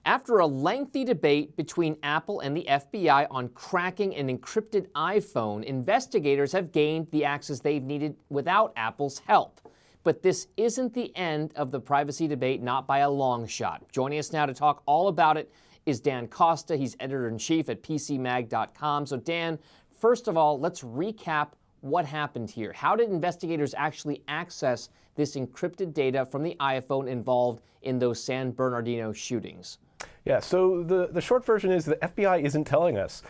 After a lengthy debate between Apple and the FBI on cracking an encrypted iPhone, investigators have gained the access they've needed without Apple's help. But this isn't the end of the privacy debate, not by a long shot. Joining us now to talk all about it is Dan Costa. He's editor-in-chief at PCMag.com. So Dan, first of all, let's recap what happened here. How did investigators actually access this encrypted data from the iPhone involved in those San Bernardino shootings? Yeah, so the short version is the FBI isn't telling us.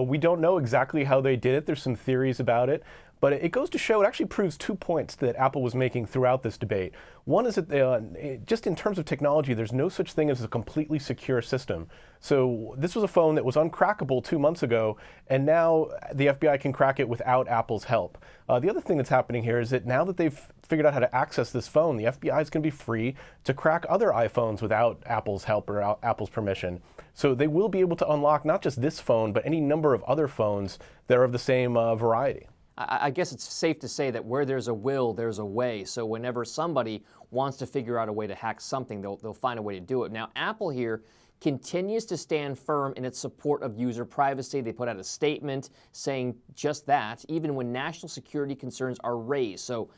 We don't know exactly how they did it. There's some theories about it. But it goes to show, it actually proves 2 points that Apple was making throughout this debate. One is that just in terms of technology, there's no such thing as a completely secure system. So this was a phone that was uncrackable 2 months ago, and now the FBI can crack it without Apple's help. The other thing that's happening here is that now that they've figured out how to access this phone, the FBI is going to be free to crack other iPhones without Apple's help or Apple's permission. So they will be able to unlock not just this phone, but any number of other phones that are of the same variety. I guess it's safe to say that where there's a will, there's a way. So whenever somebody wants to figure out a way to hack something, they'll find a way to do it. Now, Apple here continues to stand firm in its support of user privacy. They put out a statement saying just that, even when national security concerns are raised. So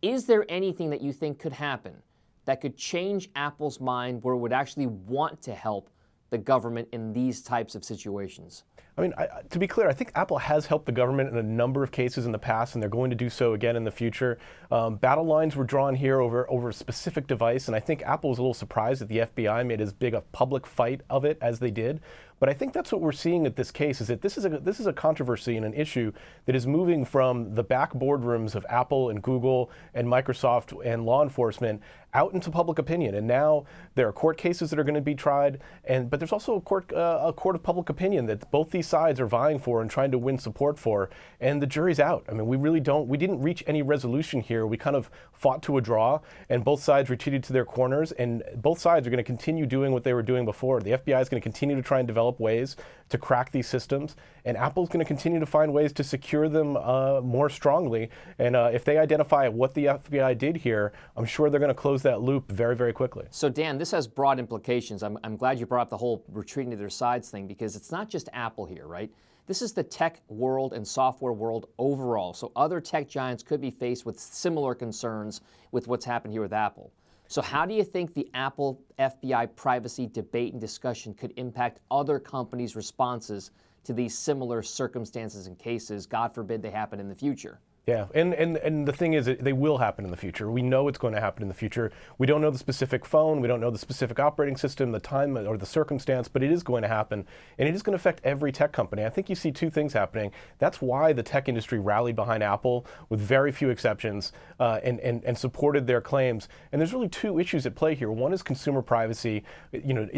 is there anything that you think could happen that could change Apple's mind where it would actually want to help the government in these types of situations? I mean, to be clear, I think Apple has helped the government in a number of cases in the past, and they're going to do so again in the future. Battle lines were drawn here over a specific device, and I think Apple was a little surprised that the FBI made as big a public fight of it as they did. But I think that's what we're seeing at this case, is that this is a controversy and an issue that is moving from the back boardrooms of Apple and Google and Microsoft and law enforcement out into public opinion. And now there are court cases that are going to be tried, but there's also a court of public opinion that both these sides are vying for and trying to win support for. And the jury's out. I mean, we didn't reach any resolution here. We kind of fought to a draw, and both sides retreated to their corners, and both sides are going to continue doing what they were doing before. The FBI is going to continue to try and develop ways to crack these systems, and Apple's going to continue to find ways to secure them more strongly. And if they identify what the FBI did here, I'm sure they're going to close that loop very, very quickly. So Dan, this has broad implications. I'm glad you brought up the whole retreating to their sides thing, because it's not just Apple here, right? This is the tech world and software world overall. So other tech giants could be faced with similar concerns with what's happened here with Apple. So how do you think the Apple FBI privacy debate and discussion could impact other companies' responses to these similar circumstances and cases? God forbid they happen in the future. Yeah, and the thing is, they will happen in the future. We know it's going to happen in the future. We don't know the specific phone, we don't know the specific operating system, the time or the circumstance, but it is going to happen, and it is going to affect every tech company. I think you see two things happening. That's why the tech industry rallied behind Apple with very few exceptions and supported their claims. And there's really two issues at play here. One is consumer privacy.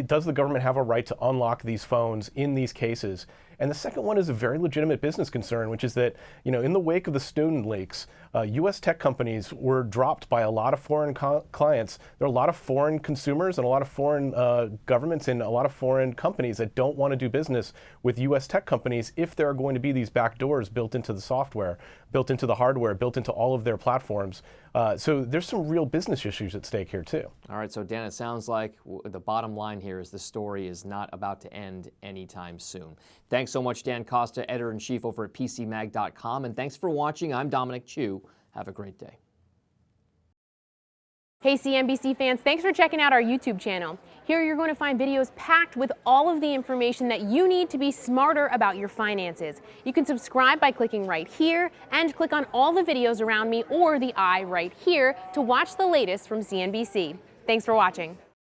Does the government have a right to unlock these phones in these cases? And the second one is a very legitimate business concern, which is that, in the wake of the Snowden leaks, U.S. tech companies were dropped by a lot of foreign clients. There are a lot of foreign consumers and a lot of foreign governments and a lot of foreign companies that don't want to do business with U.S. tech companies if there are going to be these back doors built into the software, built into the hardware, built into all of their platforms. So there's some real business issues at stake here, too. All right, so Dan, it sounds like the bottom line here is the story is not about to end anytime soon. Thanks so much, Dan Costa, editor-in-chief over at PCMag.com. And thanks for watching. I'm Dominic Chu. Have a great day. Hey CNBC fans, thanks for checking out our YouTube channel. Here you're going to find videos packed with all of the information that you need to be smarter about your finances. You can subscribe by clicking right here and click on all the videos around me or the I right here to watch the latest from CNBC. Thanks for watching.